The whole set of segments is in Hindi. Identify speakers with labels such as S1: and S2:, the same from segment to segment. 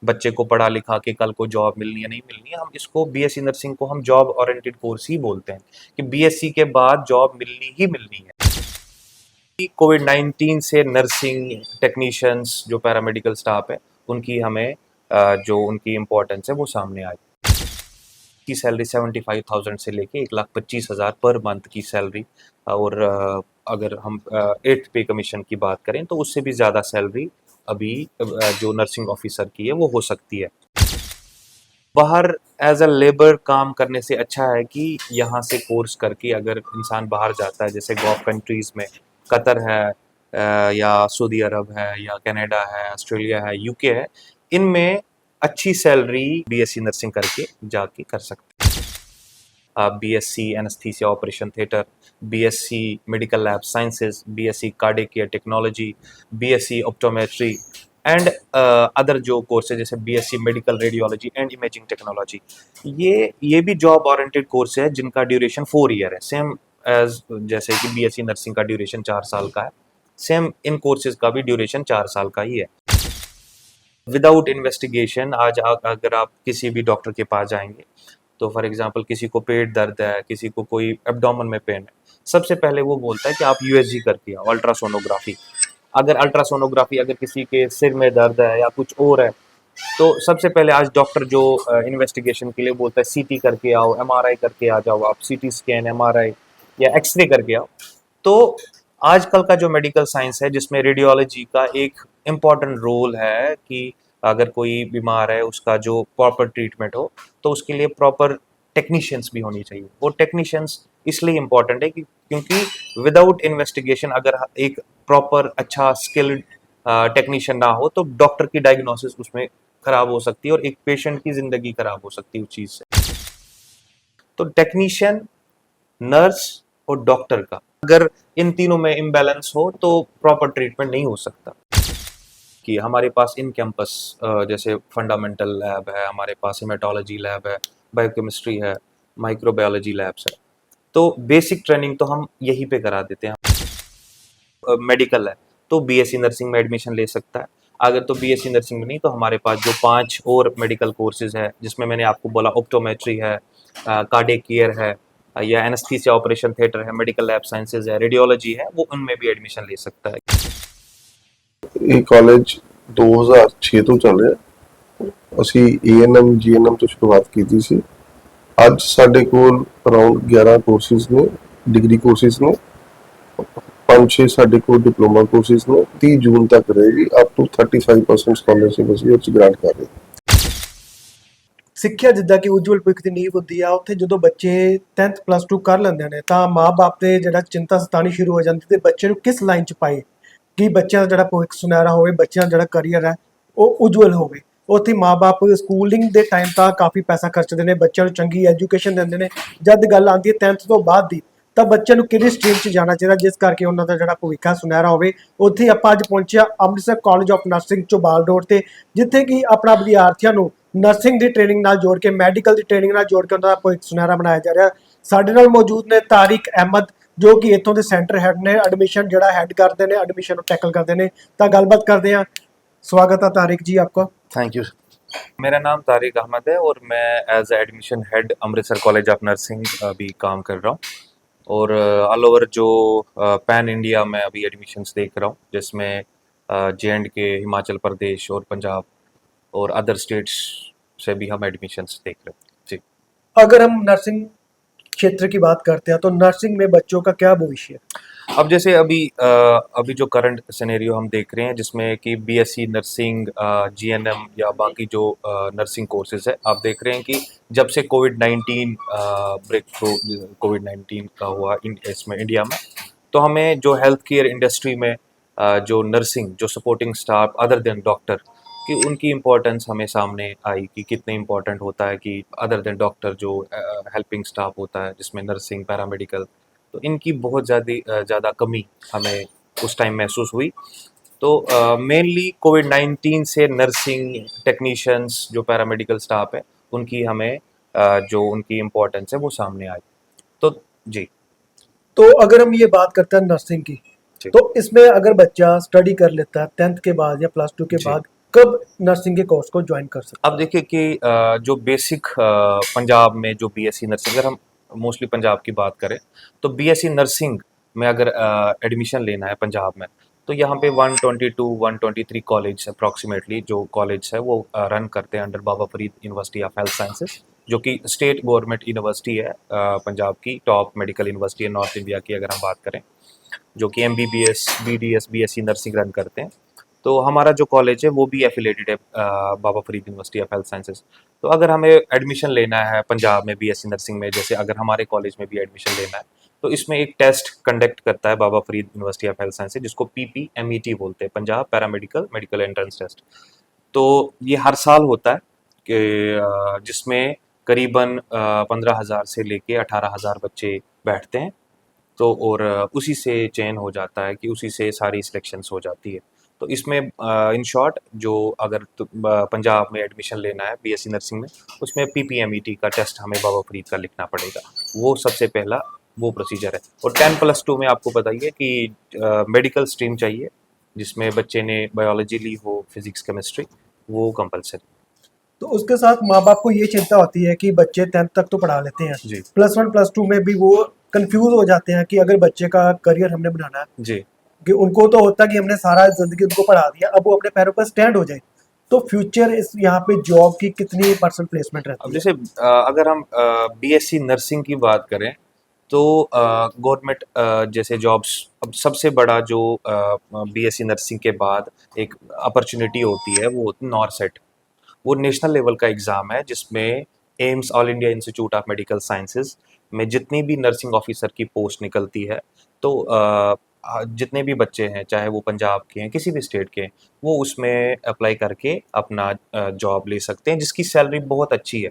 S1: बच्चे को पढ़ा लिखा के कल को जॉब मिलनी है नहीं मिलनी है, हम इसको बीएससी नर्सिंग को हम जॉब ओरिएंटेड कोर्स ही बोलते हैं कि बीएससी के बाद जॉब मिलनी ही मिलनी है। कोविड 19 से नर्सिंग टेक्नीशियंस जो पैरामेडिकल स्टाफ है उनकी हमें जो उनकी इम्पोर्टेंस है वो सामने आई। की सैलरी 75,000 से लेके 1,25,000 पर मंथ की सैलरी, और अगर हम 8th पे कमीशन की बात करें तो उससे भी ज़्यादा सैलरी अभी जो नर्सिंग ऑफिसर की है वो हो सकती है। बाहर एज अ लेबर काम करने से अच्छा है कि यहाँ से कोर्स करके अगर इंसान बाहर जाता है, जैसे गल्फ कंट्रीज़ में कतर है, या सऊदी अरब है, या कनाडा है, ऑस्ट्रेलिया है, यूके है, इनमें अच्छी सैलरी बीएससी नर्सिंग करके जाके कर सकते हैं। आप BSc anaesthesia operation theatre, BSc medical lab sciences, BSc cardiac care technology, BSc optometry and other जो कोर्सेज जैसे BSc medical radiology and imaging technology, ये भी जॉब ओरिएंटेड कोर्स है जिनका ड्यूरेशन 4 ईयर है, सेम एज जैसे कि बीएससी नर्सिंग का ड्यूरेशन 4 साल का है, सेम इन कोर्सेज का भी ड्यूरेशन 4 साल का ही है। विदाउट इन्वेस्टिगेशन आज अगर आप किसी भी डॉक्टर के पास जाएंगे तो फॉर एग्जांपल किसी को पेट दर्द है, किसी को कोई एब्डोमेन में पेन है, सबसे पहले वो बोलता है कि आप यूएसजी करके आओ, अल्ट्रासोनोग्राफी। अगर अल्ट्रासोनोग्राफी अगर किसी के सिर में दर्द है या कुछ और है तो सबसे पहले आज डॉक्टर जो इन्वेस्टिगेशन के लिए बोलता है सीटी करके आओ, एमआरआई करके आ जाओ, आप सीटी स्कैन, एमआरआई या एक्सरे करके आओ। तो आजकल का जो मेडिकल साइंस है जिसमें रेडियोलॉजी का एक इम्पॉर्टेंट रोल है कि अगर कोई बीमार है उसका जो प्रॉपर ट्रीटमेंट हो तो उसके लिए प्रॉपर टेक्नीशियंस भी होनी चाहिए। वो टेक्नीशियंस इसलिए इम्पॉर्टेंट है कि क्योंकि विदाउट इन्वेस्टिगेशन अगर एक प्रॉपर अच्छा स्किल्ड टेक्नीशियन ना हो तो डॉक्टर की डायग्नोसिस उसमें खराब हो सकती है और एक पेशेंट की जिंदगी खराब हो सकती है उस चीज से। तो टेक्नीशियन, नर्स और डॉक्टर का अगर इन तीनों में इम्बैलेंस हो तो प्रॉपर ट्रीटमेंट नहीं हो सकता। कि हमारे पास इन कैंपस जैसे फंडामेंटल लैब है, हमारे पास हेमेटोलॉजी लैब है, बायोकेमिस्ट्री है, माइक्रोबायोलॉजी लैब्स है, तो बेसिक ट्रेनिंग तो हम यहीं पे करा देते हैं। मेडिकल है तो बीएससी नर्सिंग में एडमिशन ले सकता है, अगर तो बीएससी नर्सिंग में नहीं तो हमारे पास जो 5 और मेडिकल कोर्सेज है जिसमें मैंने आपको बोला ऑप्टोमेट्री है, कार्डियक केयर है, या एनेस्थीसिया ऑपरेशन थिएटर है, मेडिकल लैब साइंसेज है, रेडियोलॉजी है, वो उनमें भी एडमिशन ले सकता है।
S2: ਇਹ ਕਾਲਜ 2006 ਤੋਂ ਚੱਲ ਰਿਹਾ। ਅਸੀਂ ਏਐਨਐਮ ਜੀਐਨਐਮ ਤੋਂ ਸ਼ੁਰੂਆਤ ਕੀਤੀ ਸੀ। ਅੱਜ ਸਾਡੇ ਕੋਲ ਅਰਾਊਂਡ 11 ਕੋਰਸਿਸ ਨੇ, ਡਿਗਰੀ ਕੋਰਸਿਸ ਨੇ, 5-6 ਸਾਡੇ ਕੋਲ ਡਿਪਲੋਮਾ ਕੋਰਸਿਸ ਨੇ। 30 ਜੂਨ ਤੱਕ ਰਹੇਗੀ, ਅਪ ਟੂ 35% ਸਕਾਲਰਸ਼ਿਪ ਅਸੀਂ ਉਹ 'ਚ ਗ੍ਰਾਂਟ ਕਰ ਰਹੇ ਹਾਂ।
S3: ਸਿੱਖਿਆ ਜਿੱਦਾਂ ਕਿ ਉਜਵਲ ਭਵਿੱਖ ਦੀ ਨੀਂਹ ਹੁੰਦੀ ਆ, ਉੱਥੇ ਜਦੋਂ ਬੱਚੇ 10th ਪਲੱਸ 2 ਕਰ ਲੈਂਦੇ ਨੇ ਤਾਂ ਮਾਂ-ਬਾਪ ਤੇ ਜਿਹੜਾ ਚਿੰਤਾ ਸਤਾਉਣੀ ਸ਼ੁਰੂ ਹੋ ਜਾਂਦੀ ਤੇ ਬੱਚੇ ਨੂੰ ਕਿਸ ਲਾਈਨ 'ਚ ਪਾਏ ਕਿ ਬੱਚਿਆਂ ਦਾ ਜਿਹੜਾ ਭਵਿੱਖ ਸੁਨਹਿਰਾ ਹੋਵੇ, ਬੱਚਿਆਂ ਦਾ ਜਿਹੜਾ ਕਰੀਅਰ ਹੈ ਉਹ ਉਜਵਲ ਹੋਵੇ। ਉੱਥੇ ਮਾਂ-ਬਾਪ ਸਕੂਲਿੰਗ ਦੇ ਟਾਈਮ ਤਾਂ ਕਾਫੀ ਪੈਸਾ ਖਰਚਦੇ ਨੇ, ਬੱਚਿਆਂ ਨੂੰ ਚੰਗੀ ਐਜੂਕੇਸ਼ਨ ਦਿੰਦੇ ਨੇ। ਜਦ ਗੱਲ ਆਉਂਦੀ ਹੈ 10th ਤੋਂ ਬਾਅਦ ਦੀ ਤਾਂ ਬੱਚਿਆਂ ਨੂੰ ਕਿਹੜੀ ਸਟਰੀਮ 'ਚ ਜਾਣਾ ਚਾਹੀਦਾ ਜਿਸ ਕਰਕੇ ਉਹਨਾਂ ਦਾ ਜਿਹੜਾ ਭਵਿੱਖ ਹੈ ਸੁਨਹਿਰਾ ਹੋਵੇ। ਉੱਥੇ ਆਪਾਂ ਅੱਜ ਪਹੁੰਚੇ ਹਾਂ Amritsar college of nursing Chaubal road ਤੇ, ਜਿੱਥੇ ਕਿ ਆਪਣਾ ਵਿਦਿਆਰਥੀਆਂ ਨੂੰ ਨਰਸਿੰਗ ਦੀ ਟ੍ਰੇਨਿੰਗ ਨਾਲ ਜੋੜ ਕੇ, ਮੈਡੀਕਲ ਦੀ ਟ੍ਰੇਨਿੰਗ ਨਾਲ ਜੋੜ ਕੇ ਉਹਨਾਂ ਦਾ ਭਵਿੱਖ ਸੁਨਹਿਰਾ ਬਣਾਇਆ ਜਾ ਰਿਹਾ। ਸਾਡੇ ਨਾਲ ਮੌਜੂਦ ਨੇ ਤਾਰਿਕ ਅਹਿਮਦ ਜੋ ਕਿ ਇੱਥੋਂ ਦੇ ਸੈਂਟਰ ਹੈਡ ਨੇ, ਐਡमिशन ਜਿਹੜਾ ਹੈਡ ਕਰਦੇ ਨੇ, ਐਡमिशन ਨੂੰ टैकल करते हैं। तो गलबात करते हैं। स्वागत है तारिक जी आपका।
S1: Thank you. मेरा नाम तारिक अहमद है और मैं as admission head Amritsar college of nursing अभी काम कर रहा हूँ और ऑल ओवर जो पैन इंडिया में अभी एडमिशन्स देख रहा हूँ, जिसमें जे.एंड.के, हिमाचल प्रदेश और पंजाब और अदर स्टेट्स से भी हम एडमिशन्स देख रहे हैं जी।
S3: अगर हम नर्सिंग क्षेत्र की बात करते हैं तो नर्सिंग में बच्चों का क्या भविष्य है?
S1: अब जैसे अभी जो करंट सिनेरियो हम देख रहे हैं जिसमें कि बीएससी नर्सिंग, जीएनएम या बाकी जो नर्सिंग कोर्सेज है, आप देख रहे हैं कि जब से कोविड-19 ब्रेक थ्रू कोविड-19 का हुआ इसमें इंडिया में, तो हमें जो हेल्थ केयर इंडस्ट्री में जो नर्सिंग, जो supporting staff other than doctor कि उनकी इम्पोर्टेंस हमें सामने आई कि कितने इम्पोर्टेंट होता है कि अदर देन डॉक्टर जो हेल्पिंग स्टाफ होता है जिसमें नर्सिंग, पैरामेडिकल, तो इनकी बहुत ज़्यादा कमी हमें उस टाइम महसूस हुई। तो मेनली कोविड-19 से नर्सिंग टेक्नीशियंस जो पैरामेडिकल स्टाफ है उनकी हमें जो उनकी इम्पोर्टेंस है वो सामने आई। तो जी।
S3: तो अगर हम ये बात करते हैं नर्सिंग की, तो इसमें अगर बच्चा स्टडी कर लेता है 10th के बाद या प्लस 2 के बाद कब नर्सिंग के कोर्स को ज्वाइन कर सकते
S1: अब देखिए कि जो बेसिक पंजाब में जो बीएससी नर्सिंग, अगर हम मोस्टली पंजाब की बात करें तो बीएससी नर्सिंग में अगर एडमिशन लेना है पंजाब में, तो यहाँ पे 122 123 कॉलेज अप्रॉक्सीमेटली जो कॉलेज है वो रन करते हैं under Baba Farid university of health sciences, जो कि स्टेट गवर्नमेंट यूनिवर्सिटी है, पंजाब की टॉप मेडिकल यूनिवर्सिटी है नॉर्थ इंडिया की अगर हम बात करें, जो कि MBBS BDS BSc nursing run करते हैं। तो हमारा जो कॉलेज है वो भी एफिलेटेड है Baba Farid university of health sciences. तो अगर हमें एडमिशन लेना है पंजाब में बीएससी नर्सिंग में, जैसे अगर हमारे कॉलेज में भी एडमिशन लेना है, तो इसमें एक टेस्ट कंडक्ट करता है Baba Farid university of health sciences, जिसको पीपीएमईटी बोलते हैं, Punjab paramedical medical entrance test. तो ये हर साल होता है कि जिसमें करीबन 15,000 से लेके 18,000 बच्चे बैठते हैं। तो और उसी से चयन हो जाता है कि उसी से सारी सिलेक्शंस हो जाती है। तो इसमें इन शॉर्ट जो अगर पंजाब में एडमिशन लेना है बीएससी नर्सिंग में, उसमें पीपीएमईटी का टेस्ट हमें बाबा फरीद का लिखना पड़ेगा, वो सबसे पहला वो प्रोसीजर है। और 10+2 में आपको बताइए कि मेडिकल स्ट्रीम चाहिए जिसमें बच्चे ने बायोलॉजी ली हो, फिजिक्स केमिस्ट्री, वो कंपलसरी।
S3: तो उसके साथ माँ बाप को ये चिंता होती है कि बच्चे 10th तक तो पढ़ा लेते हैं,
S1: जी
S3: +1 +2 में भी वो कंफ्यूज हो जाते हैं कि अगर बच्चे का करियर हमने बनाना है,
S1: जी।
S3: कि उनको तो होता है कि हमने सारा जिंदगी उनको पढ़ा दिया, अब वो अपने पैरों पर स्टैंड हो जाए। तो फ्यूचर इस यहाँ पे जॉब की कितनी % प्लेसमेंट
S1: अब
S3: रहती है?
S1: जैसे अगर हम बीएससी नर्सिंग की बात करें तो गवर्नमेंट जैसे जॉब्स, अब सबसे बड़ा जो बीएससी नर्सिंग के बाद एक अपॉर्चुनिटी होती है वो होती है नॉरसेट। वो नेशनल लेवल का एग्ज़ाम है जिसमें AIIMS all India institute of medical sciences में जितनी भी नर्सिंग ऑफिसर की पोस्ट निकलती है, तो जितने भी बच्चे हैं चाहे वो पंजाब के हैं किसी भी स्टेट के हैं, वो उसमें अप्लाई करके अपना जॉब ले सकते हैं, जिसकी सैलरी बहुत अच्छी है।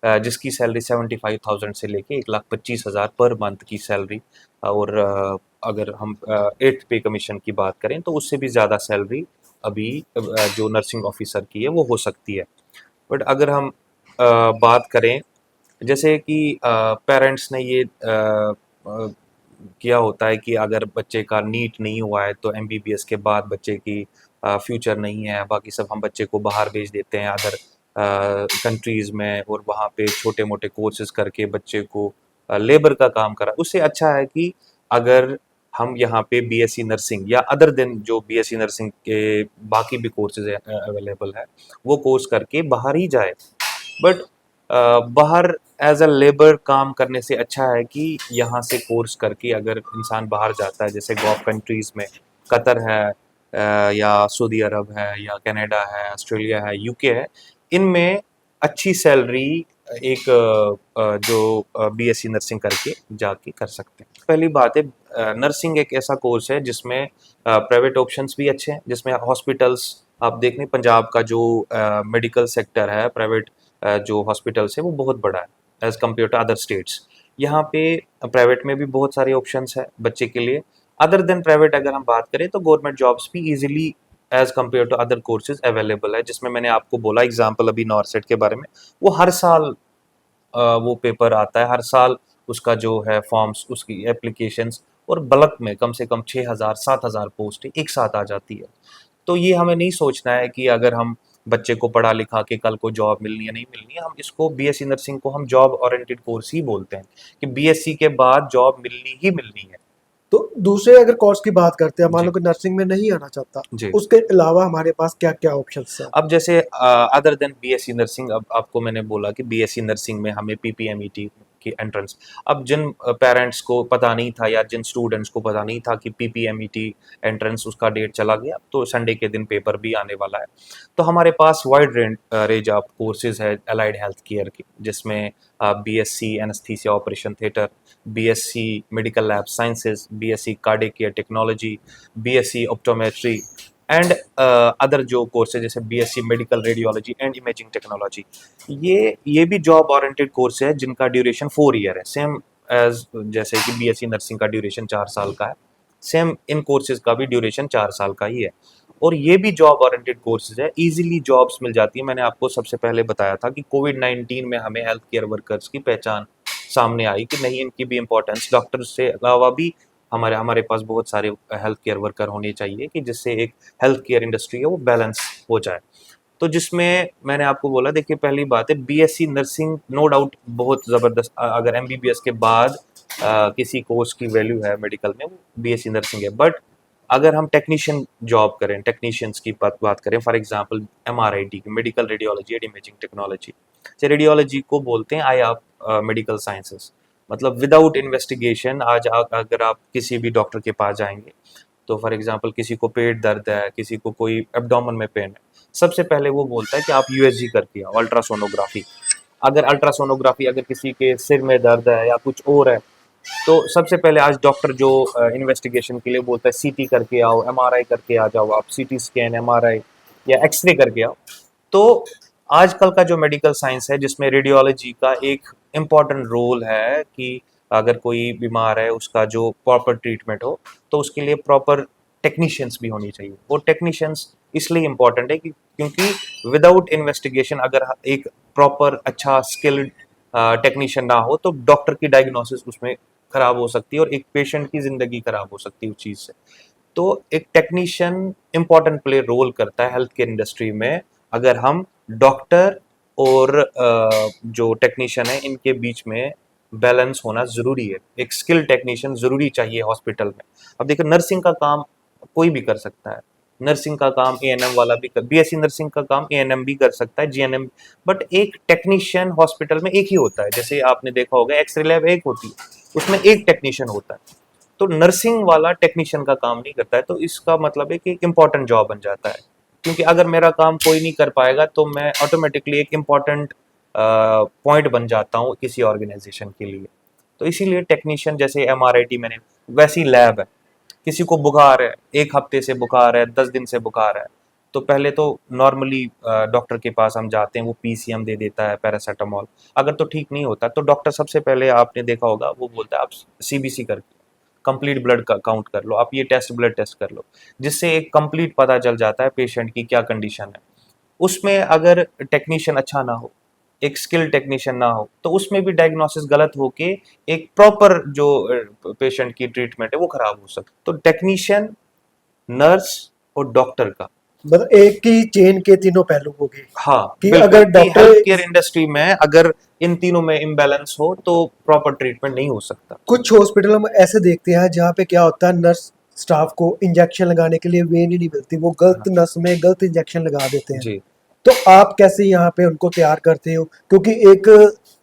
S1: जिसकी सैलरी 75,000 से लेके 1,25,000 पर मंथ की सैलरी। और अगर हम 8th पे कमीशन की बात करें तो उससे भी ज़्यादा सैलरी अभी जो नर्सिंग ऑफिसर की है वो हो सकती है। बट अगर हम बात करें जैसे कि पेरेंट्स ने ये किया होता है कि अगर बच्चे का नीट नहीं हुआ है तो एमबीबीएस के बाद बच्चे की फ्यूचर नहीं है, बाकी सब हम बच्चे को बाहर भेज देते हैं अदर कंट्रीज़ में, और वहाँ पे छोटे मोटे कोर्सेज करके बच्चे को लेबर का काम करा। उससे अच्छा है कि अगर हम यहाँ पे बीएससी नर्सिंग या अदर देन जो बीएससी नर्सिंग के बाकी भी कोर्सेज अवेलेबल है वो कोर्स करके बाहर ही जाए। बट बाहर एज अ लेबर काम करने से अच्छा है कि यहाँ से कोर्स करके अगर इंसान बाहर जाता है, जैसे गल्फ कंट्रीज़ में कतर है, या सऊदी अरब है, या कनाडा है, ऑस्ट्रेलिया है, यूके है, इनमें अच्छी सैलरी एक जो बीएससी नर्सिंग करके जाके कर सकते हैं। पहली बात है नर्सिंग एक ऐसा कोर्स है जिसमें प्राइवेट ऑप्शंस भी अच्छे हैं, जिसमें हॉस्पिटल्स आप देख लें, पंजाब का जो मेडिकल सेक्टर है प्राइवेट जो हॉस्पिटल्स है वो बहुत बड़ा है as compare to other states. यहाँ पे प्राइवेट में भी बहुत सारे ऑप्शंस है बच्चे के लिए। अदर देन प्राइवेट अगर हम बात करें तो गवर्नमेंट जॉब्स भी easily as compare to other courses available है, जिसमें मैंने आपको बोला एग्जांपल अभी नॉरसेट के बारे में, वो हर साल वो पेपर आता है, हर साल उसका जो है फॉर्म्स, उसकी एप्लीकेशंस, और बल्क में कम से कम 6,000 7,000 पोस्ट एक साथ आ जाती है। तो ये हमें नहीं सोचना है कि अगर हम बच्चे को पढ़ा लिखा के कल को जॉब मिलनी है नहीं मिलनी है, हम इसको बीएससी नर्सिंग को हम जॉब ओरिएंटेड कोर्स ही बोलते हैं कि बीएससी के बाद जॉब मिलनी ही मिलनी है।
S3: तो दूसरे अगर कोर्स की बात करते हैं, मान
S1: जी
S3: लो कि नर्सिंग में नहीं आना चाहता,
S1: जी।
S3: उसके अलावा हमारे पास क्या क्या ऑप्शंस हैं?
S1: अब जैसे अदर देन बीएससी नर्सिंग, अब आपको मैंने बोला कि बीएससी नर्सिंग में हमें पीपीएमईटी की एंट्रेंस, अब जिन पेरेंट्स को पता नहीं था या जिन स्टूडेंट्स को पता नहीं था कि पीपीएमईटी एंट्रेंस उसका डेट चला गया, तो संडे के दिन पेपर भी आने वाला है। तो हमारे पास वाइड रेंज ऑफ कोर्सेज है अलाइड हेल्थ केयर की, जिसमें BSc anaesthesia operation theatre, BSc medical lab sciences, BSc cardiac care technology, BSc optometry and other जो कोर्सेज जैसे BSc medical radiology and imaging technology. ये भी जॉब ओरिएंटेड कोर्स है जिनका ड्यूरेशन 4 ईयर है, सेम एज जैसे कि बीएससी नर्सिंग का ड्यूरेशन 4 साल का है, सेम इन कोर्सेज का भी ड्यूरेशन 4 साल का ही है। और ये भी जॉब ओरिएंटेड कोर्सेज है, इजीली जॉब्स मिल जाती है। मैंने आपको सबसे पहले बताया था कि कोविड-19 में हमें हेल्थ केयर वर्कर्स की पहचान सामने आई कि नहीं, इनकी भी इम्पोर्टेंस, डॉक्टर से अलावा भी हमारे हमारे पास बहुत सारे हेल्थ केयर वर्कर होने चाहिए कि जिससे एक हेल्थ केयर इंडस्ट्री है वो बैलेंस हो जाए। तो जिसमें मैंने आपको बोला, देखिए पहली बात है बीएससी नर्सिंग नो डाउट बहुत ज़बरदस्त, अगर एमबीबीएस के बाद किसी कोर्स की वैल्यू है मेडिकल में वो बीएससी नर्सिंग है। बट अगर हम टेक्नीशियन जॉब करें, टेक्नीशियंस की बात करें, फॉर एग्जांपल एमआरआईटी की, medical radiology and imaging technology, से रेडियोलॉजी को बोलते हैं आई आप मेडिकल साइंसेस। मतलब विदाउट इन्वेस्टिगेशन आज अगर आप किसी भी डॉक्टर के पास जाएंगे, तो फॉर एग्जांपल किसी को पेट दर्द है, किसी को कोई एब्डोमेन में पेन है, सबसे पहले वो बोलता है कि आप यूएसजी करके आओ, अल्ट्रासोनोग्राफी। अगर अल्ट्रासोनोग्राफी अगर किसी के सिर में दर्द है या कुछ और है, तो सबसे पहले आज डॉक्टर जो इन्वेस्टिगेशन के लिए बोलता है सीटी करके आओ, एमआरआई करके आ जाओ, आप सीटी स्कैन, एमआरआई या एक्सरे करके आओ। तो आजकल का जो मेडिकल साइंस है जिसमें रेडियोलॉजी का एक इम्पॉर्टेंट रोल है कि अगर कोई बीमार है उसका जो प्रॉपर ट्रीटमेंट हो, तो उसके लिए प्रॉपर टेक्नीशियंस भी होनी चाहिए। वो टेक्नीशियंस इसलिए इम्पॉर्टेंट है कि क्योंकि विदाउट इन्वेस्टिगेशन अगर एक प्रॉपर अच्छा स्किल्ड टेक्नीशियन ना हो तो डॉक्टर की डायग्नोसिस उसमें खराब हो सकती है और एक पेशेंट की जिंदगी खराब हो सकती है उस चीज़ से। तो एक टेक्नीशियन इम्पॉर्टेंट प्ले रोल करता है हेल्थ केयर इंडस्ट्री में। अगर हम डॉक्टर और जो टेक्नीशियन है इनके बीच में बैलेंस होना ज़रूरी है। एक स्किल टेक्नीशियन ज़रूरी चाहिए हॉस्पिटल में। अब देखो नर्सिंग का काम कोई भी कर सकता है, नर्सिंग का काम एएनएम वाला भी कर, बीएससी नर्सिंग का काम एएनएम भी कर सकता है, जीएनएम। बट एक टेक्नीशियन हॉस्पिटल में एक ही होता है। जैसे आपने देखा होगा एक्सरे लैब एक होती है, उसमें एक टेक्नीशियन होता है। तो नर्सिंग वाला टेक्नीशियन का काम नहीं करता है, तो इसका मतलब है कि एक इम्पॉर्टेंट जॉब बन जाता है। क्योंकि अगर मेरा काम कोई नहीं कर पाएगा तो मैं ऑटोमेटिकली एक इम्पॉर्टेंट पॉइंट बन जाता हूँ किसी ऑर्गेनाइजेशन के लिए। तो इसीलिए टेक्नीशियन जैसे एमआरआईटी मैंने, वैसी लैब है। किसी को बुखार है, 1 हफ्ते से बुखार है, 10 दिन से बुखार है, तो पहले तो नॉर्मली डॉक्टर के पास हम जाते हैं, वो पीसीएम दे देता है, पैरासिटामॉल। अगर तो ठीक नहीं होता तो डॉक्टर सबसे पहले आपने देखा होगा वो बोलता है आप सीबीसी करके कंप्लीट ब्लड का काउंट कर लो, आप ये टेस्ट ब्लड टेस्ट कर लो, जिससे एक कंप्लीट पता चल जाता है पेशेंट की क्या कंडीशन है। उसमें अगर टेक्नीशियन अच्छा ना हो, एक स्किल टेक्नीशियन ना हो, तो उसमें भी डायग्नोसिस गलत होके एक प्रॉपर जो पेशेंट की ट्रीटमेंट है वो खराब हो सकती। तो टेक्नीशियन, नर्स और डॉक्टर का,
S3: मतलब एक ही चेन के तीनों पहलू हो गए
S1: हाँ
S3: कि
S1: बिल्कुल,
S3: अगर
S1: कि
S3: डॉक्टर
S1: हेल्थ केयर इंडस्ट्री में अगर इन तीनों में इम्बैलेंस हो तो प्रॉपर ट्रीटमेंट नहीं हो सकता।
S3: कुछ हॉस्पिटल हम ऐसे देखते हैं जहाँ पे क्या होता है, नर्स स्टाफ को इंजेक्शन लगाने के लिए वेन ही नहीं मिलती, वो गलत
S1: हाँ,
S3: नस में गलत इंजेक्शन लगा देते हैं।
S1: जी।
S3: तो आप कैसे यहाँ पे उनको तैयार करते हो, क्योंकि एक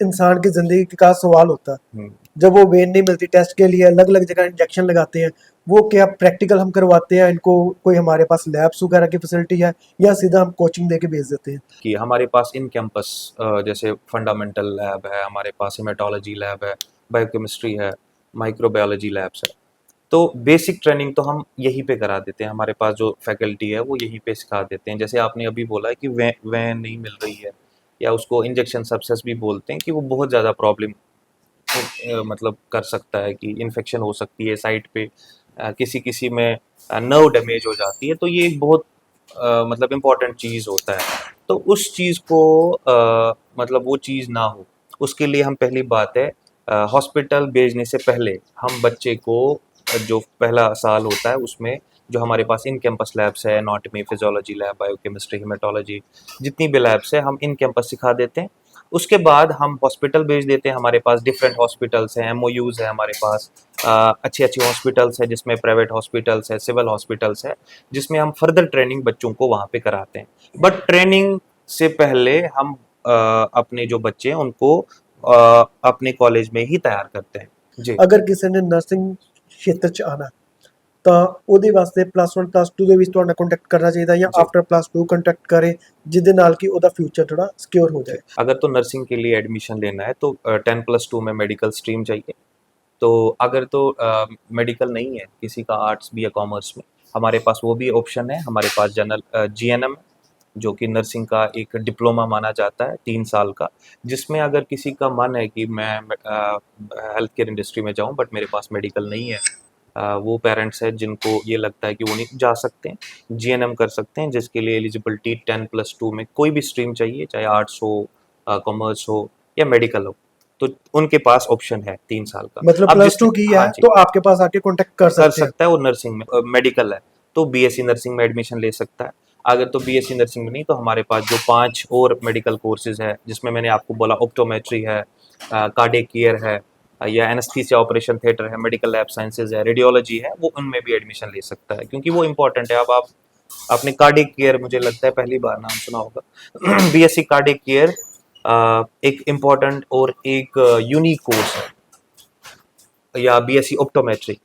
S3: इंसान की जिंदगी का सवाल होता है।
S1: हम्म।
S3: जब वो वेन नहीं मिलती, टेस्ट के लिए अलग अलग जगह इंजेक्शन लगाते हैं, वो क्या प्रैक्टिकल हम करवाते हैं इनको, कोई हमारे पास लैब्स वगैरह की फैसिलिटी है या सीधा हम कोचिंग दे के भेज देते हैं?
S1: कि हमारे पास इन कैंपस जैसे फंडामेंटल लैब है, हमारे पास हेमेटोलॉजी लैब है, बायोकेमिस्ट्री है, माइक्रोबायोलॉजी लैब्स है। तो बेसिक ट्रेनिंग तो हम यहीं पे करा देते हैं, हमारे पास जो फैकल्टी है वो यहीं पे सिखा देते हैं। जैसे आपने अभी बोला है कि वैन नहीं मिल रही है, या उसको इंजेक्शन सब्सेस भी बोलते हैं, कि वो बहुत ज़्यादा प्रॉब्लम मतलब कर सकता है कि इन्फेक्शन हो सकती है साइट पे, किसी किसी में नर्व डैमेज हो जाती है। तो ये एक बहुत मतलब इम्पॉर्टेंट चीज़ होता है। तो उस चीज़ को मतलब वो चीज़ ना हो, उसके लिए हम पहली बात है हॉस्पिटल भेजने से पहले हम बच्चे को जो पहला साल होता है उसमें जो हमारे पास इन कैंपस लैब्स है, anatomy, physiology lab, biochemistry, haematology, जितनी भी लैब्स है हम इन कैंपस सिखा देते हैं। उसके बाद हम हॉस्पिटल भेज देते हैं। हमारे पास डिफरेंट हॉस्पिटल्स हैं, एमओयूज़ है हमारे पास, अच्छी अच्छी हॉस्पिटल्स है जिसमें प्राइवेट हॉस्पिटल्स है, सिविल हॉस्पिटल्स है, जिसमें हम फर्दर ट्रेनिंग बच्चों को वहाँ पे कराते हैं। बट ट्रेनिंग से पहले हम अपने जो बच्चे हैं उनको अपने कॉलेज में ही तैयार करते हैं जी।
S3: अगर किसी ने नर्सिंग क्षेत्र च आना ਤਾਂ ਉਹਦੇ ਵਾਸਤੇ +1 +2 ਦੇ ਵਿੱਚ ਤੁਹਾਡਾ ਕੰਟੈਕਟ ਕਰਨਾ ਚਾਹੀਦਾ ਜਾਂ
S1: जी।
S3: ਆਫਟਰ +2 ਕੰਟੈਕਟ ਕਰੇ, ਜਿਹਦੇ ਨਾਲ ਕਿ ਉਹਦਾ फ्यूचर थोड़ा सिक्योर हो जाए?
S1: अगर तो नर्सिंग के लिए एडमिशन लेना है तो 10+2 में मेडिकल स्ट्रीम चाहिए। तो अगर तो मेडिकल नहीं है, किसी का आर्ट्स भी या कॉमर्स में, हमारे पास वो भी ऑप्शन है। हमारे पास जनरल जीएनएम, जो कि नर्सिंग का एक डिप्लोमा माना जाता है 3 साल का, जिसमें अगर किसी का मन है कि मैं हेल्थ केयर इंडस्ट्री में जाऊं बट मेरे पास मेडिकल नहीं है, वो पेरेंट्स हैं जिनको ये लगता है कि वो नहीं जा सकते हैं, जीएनएम कर सकते हैं, जिसके लिए एलिजिबिलिटी 10+2 में कोई भी स्ट्रीम चाहिए, चाहे आर्ट्स हो, कॉमर्स हो या मेडिकल हो। तो उनके पास ऑप्शन है 3 साल का।
S3: मतलब
S1: अब
S3: प्लस 2 की है
S1: हाँ जी,
S3: तो आपके पास आके कांटेक्ट कर
S1: कर
S3: सकते हैं।
S1: सकता है। और नर्सिंग में मेडिकल है तो बीएससी नर्सिंग में एडमिशन ले सकता है। अगर तो बीएससी नर्सिंग में नहीं तो हमारे पास जो 5 और मेडिकल कोर्सेज है, जिसमें मैंने आपको बोला ऑप्टोमेट्री है, कार्डियक केयर है, या एनेस्थीसिया ऑपरेशन थिएटर है, मेडिकल लैब साइंसेज है, रेडियोलॉजी है, वो उनमें भी एडमिशन ले सकता है, क्योंकि वो इंपॉर्टेंट है। अब आप आपने कार्डियक केयर, मुझे लगता है पहली बार नाम सुना होगा। बीएससी कार्डियक केयर एक इम्पॉर्टेंट और एक यूनिक कोर्स है, या बीएससी ऑप्टोमेट्री।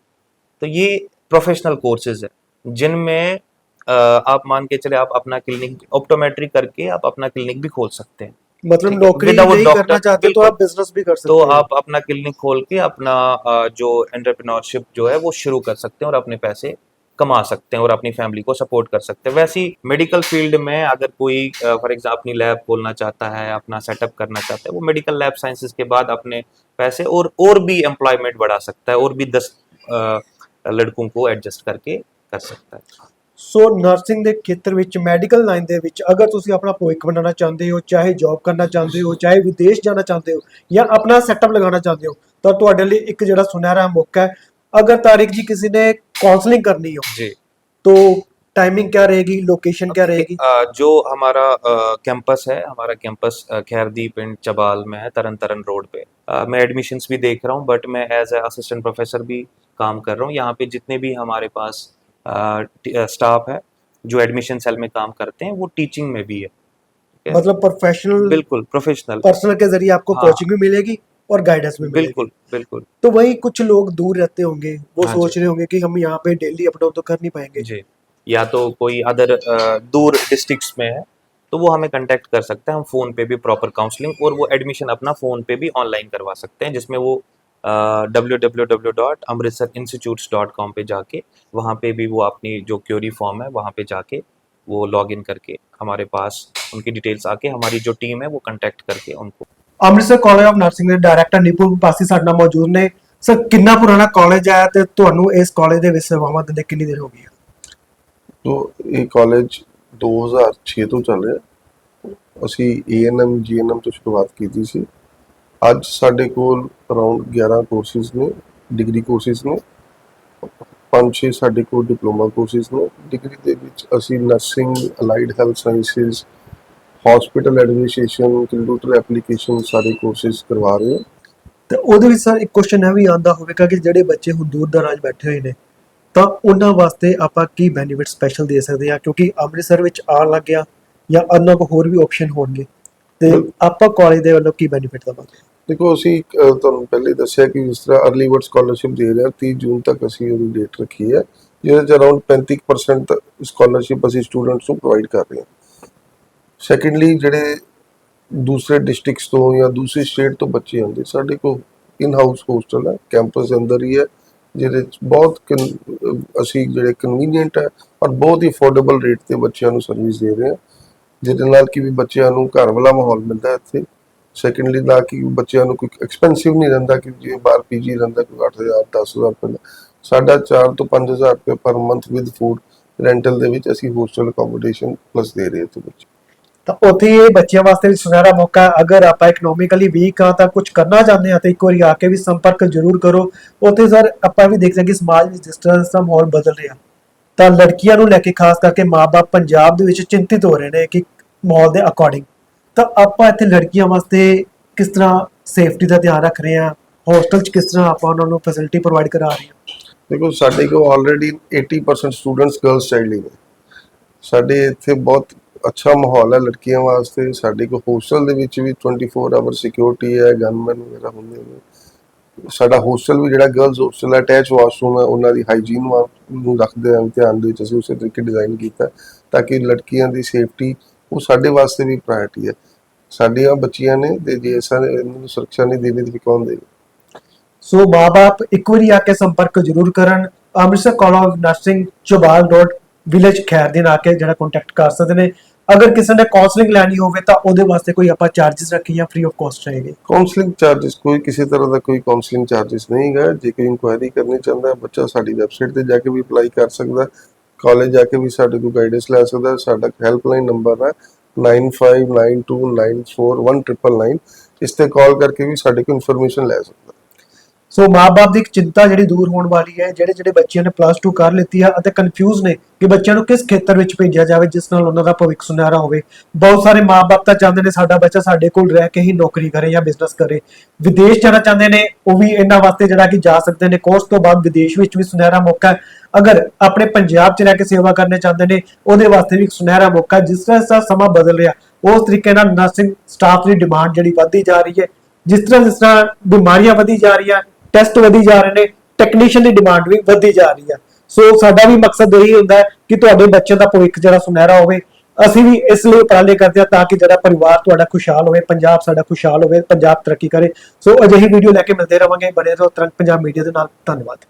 S1: तो ये प्रोफेशनल कोर्सेज है जिनमें आप मान के चले, आप अपना क्लिनिक ऑप्टोमेट्री करके आप अपना क्लिनिक भी खोल सकते हैं।
S3: मतलब
S1: ठीक है,
S3: नौकरी
S1: विदाउट
S3: नहीं करना
S1: डॉक्टर,
S3: चाहते तो
S1: बिल्कुल।
S3: आप बिजनेस भी कर
S1: तो
S3: सकते हैं।
S1: आप अपना क्लिनिक खोल के अपना जो एंटरप्रेन्योरशिप जो है वो शुरू कर सकते हैं और अपने पैसे कमा सकते हैं और अपनी फैमिली को सपोर्ट कर सकते हैं। वैसे ही मेडिकल फील्ड में अगर कोई फॉर एग्जाम्पल अपनी लैब खोलना चाहता है, अपना सेटअप करना चाहता है, वो मेडिकल लैब साइंसेज के बाद अपने पैसे और भी एम्प्लॉयमेंट बढ़ा सकता है, और भी 10 ਲੜਕੋਂ को ਐਡਜਸਟ ਕਰਕੇ ਕਰ ਸਕता है।
S3: ਸੋ ਨਰਸਿੰਗ ਦੇ ਖੇਤਰ ਵਿੱਚ ਮੈਡੀਕਲ ਲਾਈਨ ਦੇ ਵਿੱਚ ਅਗਰ ਤੁਸੀਂ ਆਪਣਾ ਭਵਿੱਖ ਬਣਾਉਣਾ ਚਾਹੁੰਦੇ ਹੋ, ਚਾਹੇ ਜੌਬ ਕਰਨਾ ਚਾਹੁੰਦੇ ਹੋ, ਚਾਹੇ ਵਿਦੇਸ਼ ਜਾਣਾ ਚਾਹੁੰਦੇ ਹੋ ਜਾਂ ਆਪਣਾ ਸੈਟਅਪ ਲਗਾਉਣਾ ਚਾਹੁੰਦੇ ਹੋ, ਤਾਂ ਤੁਹਾਡੇ ਲਈ ਇੱਕ ਜਿਹੜਾ ਸੁਨਹਿਰਾ ਮੌਕਾ ਹੈ। अगर तारिक जी किसी ने काउंसलिंग करनी हो
S1: जी,
S3: तो टाइमिंग क्या रहेगी, लोकेशन क्या रहेगी?
S1: जो हमारा कैंपस है, हमारा कैंपस खैरदीप एंड चबाल में है, तरन तरन रोड पे। मैं एडमिशन्स भी देख रहा हूँ, बट मैं एज ए असिस्टेंट प्रोफेसर भी काम कर रहा हूँ। यहाँ पे जितने भी हमारे पास स्टाफ है जो एडमिशन सेल में काम करते हैं, वो टीचिंग में भी है। ठीक है?
S3: मतलब प्रोफेशनल,
S1: बिल्कुल प्रोफेशनल।
S3: पर्सनल के जरिए आपको
S1: हाँ,
S3: कोचिंग भी मिलेगी और गाइडेंस भी मिलेगी।
S1: बिल्कुल बिल्कुल।
S3: तो वही कुछ लोग दूर रहते होंगे, वो
S1: हाँ
S3: सोच
S1: जी,
S3: रहे होंगे कि हम यहाँ पे डेली अप डाउन तो कर नहीं पाएंगे।
S1: जी। या तो कोई अदर दूर डिस्ट्रिक्ट्स में है, तो वो हमें कांटेक्ट कर सकता है। हम फ़ोन पे भी प्रॉपर काउंसलिंग और वो एडमिशन अपना फ़ोन पे भी ऑनलाइन करवा सकते हैं, जिसमें वो www.amritserinstitutes.com पे जाके वहाँ पे भी वो अपनी जो क्यूरी फॉर्म है वहाँ पे जाके वो लॉग इन करके हमारे पास उनकी डिटेल्स आके हमारी जो टीम है वो कांटेक्ट करके उनको।
S3: ਅੰਮ੍ਰਿਤਸਰ ਕਾਲਜ ਆਫ ਨਰਸਿੰਗ ਦੇ ਡਾਇਰੈਕਟਰ ਨਿਪੁਨ ਪਾਸੀ ਸਾਡੇ ਨਾਲ ਮੌਜੂਦ ਨੇ। ਸਰ, ਕਿੰਨਾ ਪੁਰਾਣਾ ਕਾਲਜ ਹੈ ਤੇ ਤੁਹਾਨੂੰ ਇਸ ਕਾਲਜ ਦੇ ਵਿੱਚ ਸੇਵਾਵਾਂ ਦਿੰਦੇ ਕਿੰਨੀ ਦੇਰ ਹੋ ਗਈ ਹੈ?
S2: तो ये कॉलेज 2006 ਤੋਂ ਚੱਲ ਰਿਹਾ। ਅਸੀਂ ਏਐਨਐਮ ਜੀਐਨਐਮ ਤੋਂ ਸ਼ੁਰੂਆਤ ਕੀਤੀ ਸੀ। ਅੱਜ ਸਾਡੇ ਕੋਲ ਅਰਾਊਂਡ 11 ਕੋਰਸਿਸ ਨੇ, ਡਿਗਰੀ ਕੋਰਸਿਸ ਨੇ। 5-6 ਸਾਡੇ ਕੋਲ ਡਿਪਲੋਮਾ ਕੋਰਸਿਸ ਨੇ। ਡਿਗਰੀ ਦੇ ਵਿੱਚ ਅਸੀਂ nursing, allied health sciences, hospital administration, computer application ਸਾਰੇ ਕੋਰਸਿਸ ਕਰਵਾ ਰਹੇ ਹਾਂ।
S3: ਤੇ ਉਹਦੇ ਵਿੱਚ ਸਰ ਇੱਕ ਕੁਐਸਚਨ ਇਹ ਵੀ ਆਉਂਦਾ ਹੋਵੇਗਾ ਕਿ ਜਿਹੜੇ ਬੱਚੇ ਹੁਣ ਦੂਰ ਦਰਾਜ ਬੈਠੇ ਹੋਏ ਨੇ ਤਾਂ ਉਹਨਾਂ ਵਾਸਤੇ ਆਪਾਂ ਕੀ ਬੈਨੀਫਿਟ ਸਪੈਸ਼ਲ ਦੇ ਸਕਦੇ ਹਾਂ, ਕਿਉਂਕਿ ਅੰਮ੍ਰਿਤਸਰ ਵਿੱਚ ਆਉਣ ਲੱਗ ਗਿਆ ਜਾਂ ਉਹਨਾਂ ਕੋਲ ਹੋਰ ਵੀ ਆਪਸ਼ਨ ਹੋਣਗੇ ਤੇ ਆਪਾਂ ਕਾਲਜ ਦੇ ਵੱਲੋਂ ਕੀ ਬੈਨੀਫਿਟ ਦਵਾਂਗੇ?
S2: ਦੇਖੋ ਅਸੀਂ ਤੁਹਾਨੂੰ ਪਹਿਲੇ ਦੱਸਿਆ ਕਿ ਜਿਸ ਤਰ੍ਹਾਂ अर्ਲੀ ਬਰਡ ਸਕਾਲਰਸ਼ਿਪ ਦੇ ਰਹੇ ਹਾਂ, 30 ਜੂਨ ਤੱਕ ਅਸੀਂ ਉਹਦੀ ਡੇਟ ਰੱਖੀ ਹੈ, ਜਿਹਦੇ 'ਚ ਅਰਾਊਂਡ 35% ਸਕਾਲਰਸ਼ਿਪ ਅਸੀਂ ਸਟੂਡੈਂਟਸ ਨੂੰ ਪ੍ਰੋਵਾਈਡ ਕਰ ਰਹੇ ਹਾਂ। ਸੈਕੰਡਲੀ, ਜਿਹੜੇ ਦੂਸਰੇ ਡਿਸਟ੍ਰਿਕਟਸ ਤੋਂ ਜਾਂ ਦੂਸਰੀ ਸਟੇਟ ਤੋਂ ਬੱਚੇ ਆਉਂਦੇ, ਸਾਡੇ ਕੋਲ ਇਨ ਹਾਊਸ ਹੋਸਟਲ ਹੈ, ਕੈਂਪਸ ਦੇ ਅੰਦਰ ਹੀ ਹੈ, ਜਿਹਦੇ 'ਚ ਬਹੁਤ ਅਸੀਂ ਜਿਹੜੇ ਕਨਵੀਨੀਅੰਟ ਹੈ ਔਰ ਬਹੁਤ ਹੀ ਅਫੋਰਡੇਬਲ ਰੇਟ 'ਤੇ ਬੱਚਿਆਂ ਨੂੰ ਸਰਵਿਸ ਦੇ ਰਹੇ ਹਾਂ, ਜਿਹਦੇ ਨਾਲ ਕਿ ਵੀ ਬੱਚਿਆਂ ਨੂੰ ਘਰ ਵਾਲਾ ਮਾਹੌਲ ਮਿਲਦਾ ਇੱਥੇ। ਸੈਕੰਡਲੀ, ਨਾ ਕਿ ਬੱਚਿਆਂ ਨੂੰ ਕੋਈ ਐਕਸਪੈਂਸਿਵ ਨਹੀਂ ਰਹਿੰਦਾ ਕਿ ਜਿਵੇਂ ਬਾਹਰ ਪੀਜੀ ਰਹਿੰਦਾ ਕੋਈ 8,000 10,000 ਰੁਪਏ ਦਾ। ਸਾਡਾ 4 ਤੋਂ 5,000 ਰੁਪਏ per month with food rental ਦੇ ਵਿੱਚ ਅਸੀਂ ਹੋਸਟਲ ਅਕੋਮੋਡੇਸ਼ਨ ਪਲੱਸ ਦੇ ਰਹੇ ਇੱਥੇ ਬੱਚੇ।
S3: ਤਾਂ ਉੱਥੇ ਇਹ ਬੱਚਿਆਂ ਵਾਸਤੇ ਵੀ ਸੁਨਹਿਰਾ ਮੌਕਾ ਹੈ। ਅਗਰ ਆਪਾਂ ਇਕਨੋਮਿਕਲੀ ਵੀਕ ਆ ਤਾਂ ਕੁਝ ਕਰਨਾ ਚਾਹੁੰਦੇ ਆ ਤਾਂ ਇੱਕ ਵਾਰੀ ਆ ਕੇ ਵੀ ਸੰਪਰਕ ਜ਼ਰੂਰ ਕਰੋ। ਉੱਥੇ ਸਰ ਆਪਾਂ ਵੀ ਦੇਖ ਸਕਦੇ ਕਿ ਸਮਾਜ ਵਿੱਚ ਜਿਸ ਤਰ੍ਹਾਂ ਦਾ ਮਾਹੌਲ ਬਦਲ ਰਿਹਾ, ਤਾਂ ਲੜਕੀਆਂ ਨੂੰ ਲੈ ਕੇ ਖਾਸ ਕਰਕੇ ਮਾਪੇ ਪੰਜਾਬ ਦੇ ਵਿੱਚ ਚਿੰਤਿਤ ਹੋ ਰਹੇ ਨੇ ਕਿ ਮਾਹੌਲ ਦੇ ਅਕੋਰਡਿੰਗ, ਤਾਂ ਆਪਾਂ ਇੱਥੇ ਲੜਕੀਆਂ ਵਾਸਤੇ ਕਿਸ ਤਰ੍ਹਾਂ ਸੇਫਟੀ ਦਾ ਧਿਆਨ ਰੱਖ ਰਹੇ ਹਾਂ, ਹੋਸਟਲ 'ਚ ਕਿਸ ਤਰ੍ਹਾਂ ਆਪਾਂ ਉਹਨਾਂ ਨੂੰ ਫੈਸਿਲਿਟੀ ਪ੍ਰੋਵਾਈਡ ਕਰਾ ਰਹੇ ਹਾਂ?
S2: ਦੇਖੋ, ਸਾਡੇ ਕੋਲ ਆਲਰੇਡੀ 80% ਸਟੂਡੈਂਟਸ ਗਰਲਸ ਚਾਈਲਡ ਹੀ ਨੇ। ਸਾਡੇ ਇੱਥੇ ਬਹੁਤ ਅੱਛਾ ਮਾਹੌਲ ਹੈ ਲੜਕੀਆਂ ਵਾਸਤੇ। ਸਾਡੇ ਕੋਲ ਹੋਸਟਲ ਦੇ ਵਿੱਚ ਵੀ 24 ਆਵਰ ਸਿਕਿਉਰਿਟੀ ਹੈ, ਗਨਮੈਨ ਵਗੈਰਾ ਹੁੰਦੇ ਨੇ। ਸਾਡਾ ਹੋਸਟਲ ਵੀ ਜਿਹੜਾ ਗਰਲਸ ਹੋਸਟਲ ਹੈ, ਅਟੈਚ ਵਾਸ਼ਰੂਮ ਹੈ, ਉਹਨਾਂ ਦੀ ਹਾਈਜੀਨ ਨੂੰ ਰੱਖਦੇ ਹਾਂ ਧਿਆਨ ਦੇ ਵਿੱਚ। ਅਸੀਂ ਉਸੇ ਤਰੀਕੇ ਡਿਜ਼ਾਈਨ ਕੀਤਾ ਤਾਂ ਕਿ ਲੜਕੀਆਂ ਦੀ ਸੇਫਟੀ ਉਹ ਸਾਡੇ ਵਾਸਤੇ ਵੀ ਪ੍ਰਾਇਰਟੀ ਹੈ। ਸਾਡੀਆਂ ਬੱਚੀਆਂ ਨੇ ਤੇ ਜੇ ਇਹਨਾਂ ਨੂੰ ਸੁਰੱਖਿਆ ਨਹੀਂ ਦੇਣੀ ਤਾਂ ਕੌਣ ਦੇਵੇ?
S3: ਸੋ ਮਾਪੇ ਇੱਕ ਵਾਰੀ ਆ ਕੇ ਸੰਪਰਕ ਜ਼ਰੂਰ ਕਰਨ। Amritsar college of nursing, Chaubal road, village Khairdin ਆ ਕੇ ਜਿਹੜਾ ਕੰਟੈਕਟ ਕਰ ਸਕਦੇ ਨੇ। ਅਗਰ ਕਿਸੇ ਨੇ ਕਾਉਂਸਲਿੰਗ ਲੈਣੀ ਹੋਵੇ ਤਾਂ ਉਹਦੇ ਵਾਸਤੇ ਕੋਈ ਆਪਾਂ ਚਾਰजेस ਰੱਖੀ ਜਾਂ ਫ੍ਰੀ ਆਫ ਕਾਸਟ ਰਹੇਗੇ?
S2: ਕਾਉਂਸਲਿੰਗ ਚਾਰजेस ਕੋਈ ਕਿਸੇ ਤਰ੍ਹਾਂ ਦਾ ਕੋਈ ਕਾਉਂਸਲਿੰਗ ਚਾਰजेस ਨਹੀਂ ਹੈ। ਜੇ ਕੋਈ ਇਨਕੁਆਇਰੀ ਕਰਨੀ ਚਾਹੁੰਦਾ ਹੈ, ਬੱਚਾ ਸਾਡੀ ਵੈਬਸਾਈਟ ਤੇ ਜਾ ਕੇ ਵੀ ਅਪਲਾਈ ਕਰ ਸਕਦਾ, ਕਾਲਜ ਜਾ ਕੇ ਵੀ ਸਾਡੇ ਕੋਲ ਗਾਈਡੈਂਸ ਲੈ ਸਕਦਾ। ਸਾਡਾ ਹੈਲਪਲਾਈਨ ਨੰਬਰ ਹੈ 9592941999 ਇਸ ਤੇ ਕਾਲ ਕਰਕੇ ਵੀ ਸਾਡੇ ਕੋਲ ਇਨਫੋਰਮੇਸ਼ਨ ਲੈ ਸਕਦਾ।
S3: ਸੋ ਮਾਪੇ ਦੀ ਇੱਕ ਚਿੰਤਾ ਜਿਹੜੀ ਦੂਰ ਹੋਣ ਵਾਲੀ ਹੈ, ਜਿਹੜੇ ਬੱਚਿਆਂ ਨੇ ਪਲੱਸ 2 ਕਰ ਲਿੱਤੀ ਹੈ ਅਤੇ ਕਨਫਿਊਜ਼ ਨੇ ਕਿ ਬੱਚਿਆਂ ਨੂੰ ਕਿਸ ਖੇਤਰ ਵਿੱਚ ਭੇਜਿਆ ਜਾਵੇ ਜਿਸ ਨਾਲ ਉਹਨਾਂ ਦਾ ਭਵਿੱਖ ਸੁਨਹਿਰਾ ਹੋਵੇ। ਬਹੁਤ ਸਾਰੇ ਮਾਪੇ ਤਾਂ ਚਾਹੁੰਦੇ ਨੇ ਸਾਡਾ ਬੱਚਾ ਸਾਡੇ ਕੋਲ ਰਹਿ ਕੇ ਹੀ ਨੌਕਰੀ ਕਰੇ ਜਾਂ ਬਿਜ਼ਨਸ ਕਰੇ, ਵਿਦੇਸ਼ ਜਾਣਾ ਚਾਹੁੰਦੇ ਨੇ, ਉਹ ਵੀ ਇਹਨਾਂ ਵਾਸਤੇ ਜਿਹੜਾ ਕਿ ਜਾ ਸਕਦੇ ਨੇ। ਕੋਰਸ ਤੋਂ ਬਾਅਦ ਵਿਦੇਸ਼ ਵਿੱਚ ਵੀ ਸੁਨਹਿਰਾ ਮੌਕਾ ਹੈ। ਅਗਰ ਆਪਣੇ ਪੰਜਾਬ 'ਚ ਰਹਿ ਕੇ ਸੇਵਾ ਕਰਨਾ ਚਾਹੁੰਦੇ ਨੇ, ਉਹਦੇ ਵਾਸਤੇ ਵੀ ਇੱਕ ਸੁਨਹਿਰਾ ਮੌਕਾ ਹੈ। ਜਿਸ ਤਰ੍ਹਾਂ ਸਮਾਂ ਬਦਲ ਰਿਹਾ, ਉਸ ਤਰੀਕੇ ਨਾਲ ਨਰਸਿੰਗ ਸਟਾਫ ਦੀ ਡਿਮਾਂਡ ਜਿਹੜੀ ਵੱਧਦੀ ਜਾ ਰਹੀ ਹੈ। ਜਿਸ ਤਰ੍ਹਾਂ ਬਿਮਾਰੀਆਂ ਵਧੀ ਜਾ ਰਹੀਆਂ, ਟੈਸਟ ਵਧੀ ਜਾ ਰਹੇ ਨੇ, ਟੈਕਨੀਸ਼ੀਅਨ ਦੀ ਡਿਮਾਂਡ ਵੀ ਵਧਦੀ ਜਾ ਰਹੀ ਹੈ। ਸੋ ਸਾਡਾ ਵੀ ਮਕਸਦ ਇਹੀ ਹੁੰਦਾ ਹੈ ਕਿ ਤੁਹਾਡੇ ਬੱਚਿਆਂ ਦਾ ਭਵਿੱਖ ਜਿਹੜਾ ਸੁਨਹਿਰਾ ਹੋਵੇ। ਅਸੀਂ ਵੀ ਇਸ ਲਈ ਉਪਰਾਲੇ ਕਰਦੇ ਹਾਂ ਤਾਂ ਕਿ ਜਿਹੜਾ ਪਰਿਵਾਰ ਤੁਹਾਡਾ ਖੁਸ਼ਹਾਲ ਹੋਵੇ, ਪੰਜਾਬ ਸਾਡਾ ਖੁਸ਼ਹਾਲ ਹੋਵੇ, ਪੰਜਾਬ ਤਰੱਕੀ ਕਰੇ। ਸੋ ਅਜਿਹੀ ਵੀਡੀਓ ਲੈ ਕੇ ਮਿਲਦੇ ਰਵਾਂਗੇ। ਬਣੇ ਰਹੋ ਤਰੰਗ ਪੰਜਾਬ ਮੀਡੀਆ ਦੇ ਨਾਲ। ਧੰਨਵਾਦ।